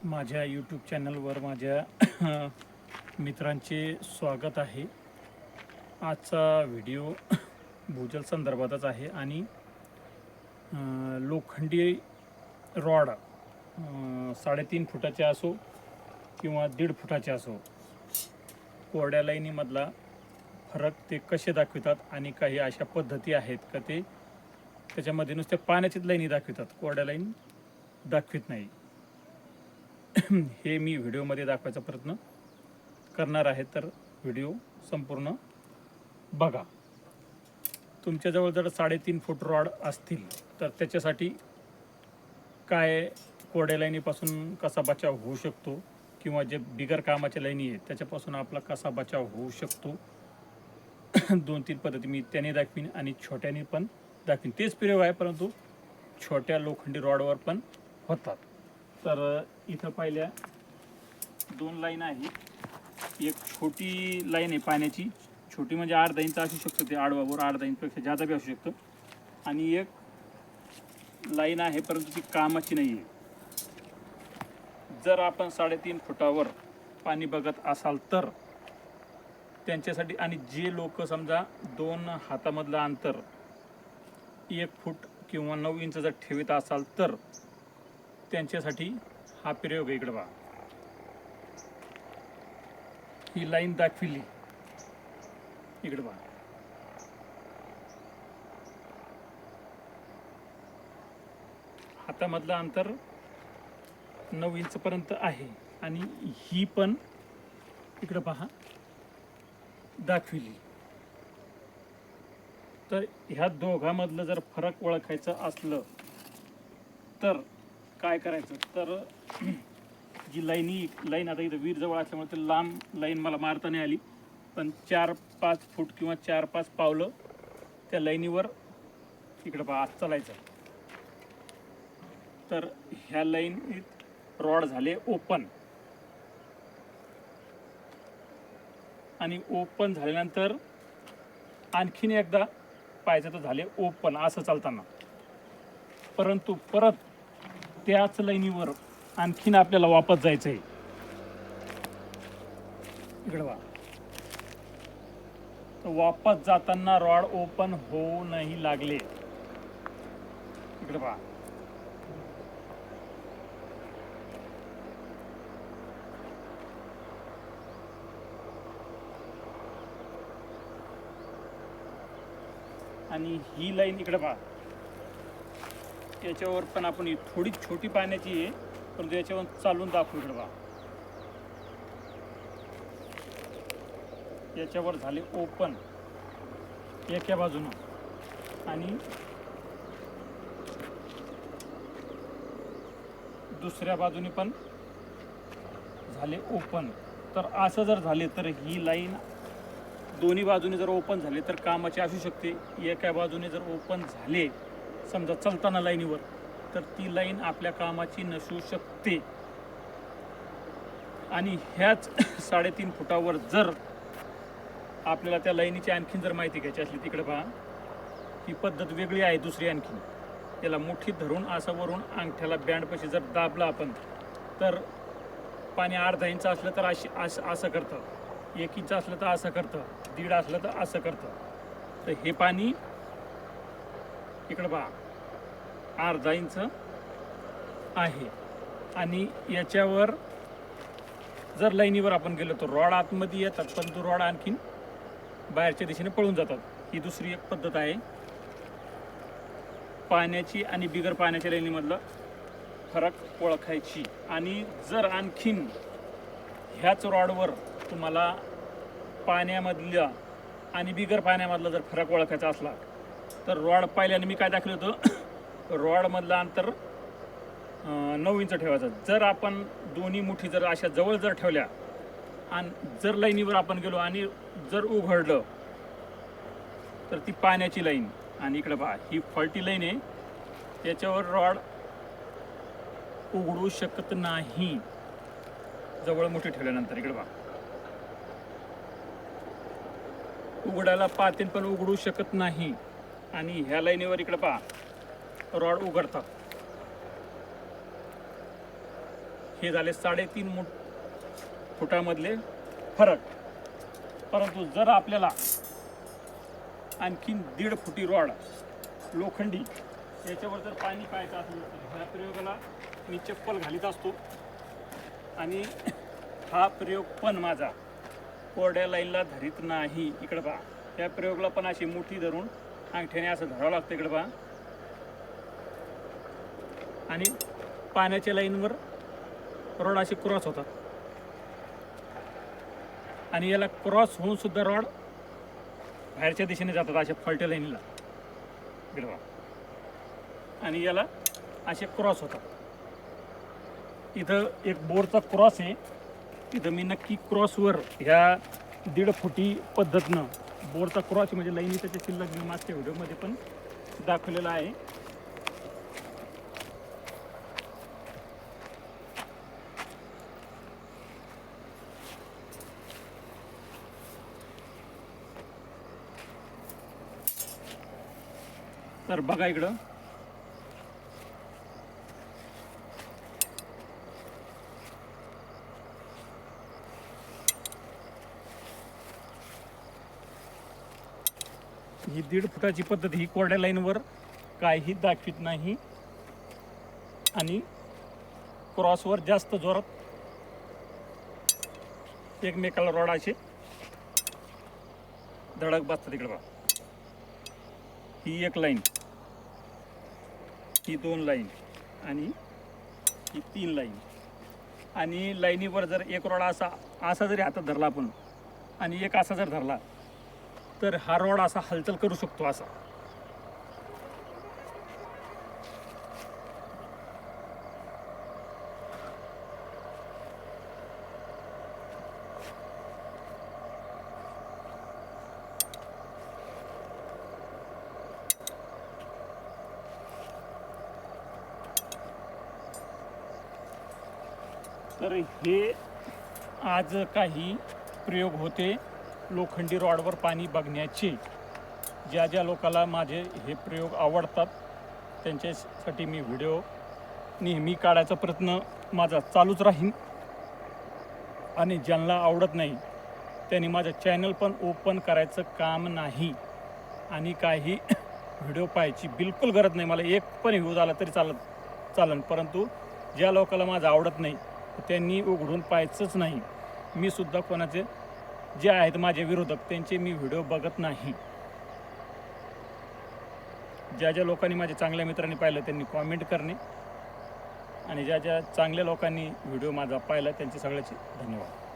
माझ्या यूट्यूब चॅनलवर माझ्या मित्रांचे स्वागत आहे। आजचा व्हिडिओ भूजल संदर्भातच आहे आणि लोखंडी रॉड 3.5 फुटाचे असो किंवा 1.5 फुटाचे असो, कोरड्या लाईनीमधला फरक ते कसे दाखवितात आणि काही अशा पद्धती आहेत का ते त्याच्यामध्ये नुसत्या पाण्याचीच लाईनी दाखवितात, कोरड्या लाईन दाखवित नाही। हे मी व्हिडिओमध्ये दाखवायचा प्रयत्न करणार आहे, तर व्हिडिओ संपूर्ण बघा। तुमच्याजवळ जर 3.5 फूट रॉड असतील तर त्याच्यासाठी काय कोरड्या लाईनीपासून कसा बचाव होऊ शकतो किंवा जे बिगर कामाच्या लाईनी आहेत त्याच्यापासून आपला कसा बचाव होऊ शकतो, 2-3 पद्धती मी त्याने दाखवीन आणि छोट्याने पण दाखवीन। तेच प्रयोग आहे परंतु छोट्या लोखंडी रॉडवर पण होतात। तर इथं पहिल्या 2 लाईन आहे। एक छोटी लाईन आहे पाण्याची, छोटी म्हणजे 1/2 इंच असू शकतं, ते आडवावर 1/2 इंचपेक्षा जादा बी असू शकतं। आणि एक लाईन आहे परंतु ती कामाची नाही आहे। जर आपण 3.5 फुटावर पाणी बघत असाल तर त्यांच्यासाठी, आणि जे लोक समजा 2 हातामधलं अंतर 1 फूट किंवा 9 इंच जर ठेवत असाल तर त्यांच्यासाठी हा प्रयोग आहे। इकडे बघा, ही लाईन दाखविली, इकडे बघा, हातामधलं अंतर 9 इंच पर्यंत आहे आणि ही पण इकडे पहा दाखविली। तर ह्या दोघांमधलं जर फरक ओळखायचं असलं तर काय करायचं, तर जी लाईन आता इथं वीर जवळ असल्यामुळे ते लांब लाईन मला मारता नाही आली, पण 4-5 फूट किंवा 4-5 पावलं त्या लाईनीवर इकडं पहा चालायचं। तर ह्या लाईनीत रॉड झाले ओपन, आणि ओपन झाल्यानंतर आणखीन एकदा पाहिजे तर झाले ओपन असं चालताना, परंतु परत त्याच लाईनीवर आणखीन आपल्याला वापस जायचं आहे। इकडे वा, वापस जाताना रॉड ओपन होऊ नाही लागले, इकडे पहा। आणि ही लाईन इकडे पहा, याच्यावर पण आपण थोडी छोटी पाण्याची आहे परंतु याच्यावर चालून दाखवू। इकडे पहा, याच्यावर झाले ओपन एका बाजूनं आणि दुसऱ्या बाजूने पण झाले ओपन। तर असं जर झाले तर ही लाईन दोन्ही बाजूने जर ओपन झाले तर कामाचे असू शकते। एका बाजूने जर ओपन झाले समजा चालताना लाईनीवर, तर ती लाईन आपल्या कामाची नसू शकते। आणि ह्याच 3.5 फुटावर जर आपल्याला त्या लाईनीची आणखीन जर माहिती घ्यायची असली, तिकडे पहा, ही पद्धत वेगळी आहे दुसरी आणखीन। त्याला मुठीत धरून असं वरून अंगठ्याला बँडपाशी जर दाबला आपण तर पाणी 1/2 इंच असलं तर असं करतं, 1 इंच असलं तर असं करतं, 1.5 असलं तर असं करतं। तर हे पाणी इकडं पहा 1/2 इंच आहे आणि याच्यावर जर लाईनीवर आपण गेलो तर रॉड आतमध्ये येतात परंतु रॉड आणखीन बाहेरच्या दिशेने पळून जातात। ही दुसरी एक पद्धत आहे पाण्याची आणि बिगर पाण्याच्या लाईनीमधला फरक ओळखायची। आणि जर आणखीन ह्याच रॉडवर तुम्हाला पाण्यामधल्या आणि बिगर पाण्यामधला जर फरक ओळखायचा असला तर रॉड पहिल्याने मी काय दाखवलं होतं, रॉडमधलं अंतर 9 इंच ठेवायचं। जर आपण दोन्ही मुठी जर अशा जवळ जर ठेवल्या आणि जर लाईनीवर आपण गेलो आणि जर उघडलं तर ती पाण्याची लाईन, आणि इकडे पहा ही फॉल्टी लाईन आहे, त्याच्यावर रॉड उघडू शकत नाही जवळ मुठी ठेवल्यानंतर। इकडे पहा, उघडायला पातेन पण उघडू शकत नाही, आणि ह्या लाईनीवर इकडे पहा रॉड उघडतात। हे झाले 3.5 फुटामधले फरक. परंतु जर आपल्याला आणखीन 1.5 फुटी रॉड लोखंडी याच्यावर जर पाणी पाहायचं असेल तर ह्या प्रयोगाला मी चप्पल घालीत असतो. आणि हा प्रयोग पण माझा कोरड्या लाईनला धरीत नाही. इकडे पहा, या प्रयोगाला पण अशी मुठी धरून अंगठ्याने असं धरावं लागतं. इकडे पहा, आणि पाण्याच्या लाईनवर रॉड असे क्रॉस होतात आणि याला क्रॉस होऊन सुद्धा रॉड बाहेरच्या दिशेने जातात अशा फॉल्ट लाईनला. इकडे पहा, आणि याला असे क्रॉस होतात. इथं एक बोरचा क्रॉस आहे. इथं मी नक्की क्रॉसवर ह्या 1.5 फुटी पद्धतनं बोरचा क्रॉस म्हणजे लाईनी त्याच्या शिल्लक मी मागच्या व्हिडिओमध्ये पण दाखवलेला आहे. तर बघा इकडं, ही 1.5 फुटाची पद्धत ही कोरड्या लाईनवर काही दाखवित नाही आणि क्रॉसवर जास्त जोरात एकमेकाला रॉड असे धडक बसतात. इकडे बघा, ही 1 लाईन, ही 2 लाईन आणि ही 3 लाईन. आणि लाईनीवर जर एक रॉड असा जरी हातात धरला आपण आणि एक असा जर धरला तर हा रॉड असा हालचाल करू शकतो असा. तर हे आज काही प्रयोग होते लोखंडी रॉडवर पाणी बघण्याचे. ज्या ज्या लोकांना माझे हे प्रयोग आवडतात त्यांच्यासाठी मी व्हिडिओ नेहमी काढायचा प्रयत्न माझा चालूच राहील. आणि ज्यांना आवडत नाही त्यांनी माझं चॅनल पण ओपन करायचं काम नाही आणि काही व्हिडिओ पाहायची बिलकुल गरज नाही. मला एक पण व्ह्यू झाला तरी चालन. परंतु ज्या लोकांना माझं आवडत नाही त्यांनी उघडून पाहायचंच नाही. मी सुद्धा कोणाचे जे आहेत माझे विरोधक त्यांचे मी व्हिडिओ बघत नाही. ज्या ज्या लोकांनी माझ्या चांगल्या मित्रांनी पाहिलं त्यांनी कॉमेंट करणे आणि ज्या ज्या चांगल्या लोकांनी व्हिडिओ माझा पाहिला त्यांचे सगळ्याचे धन्यवाद.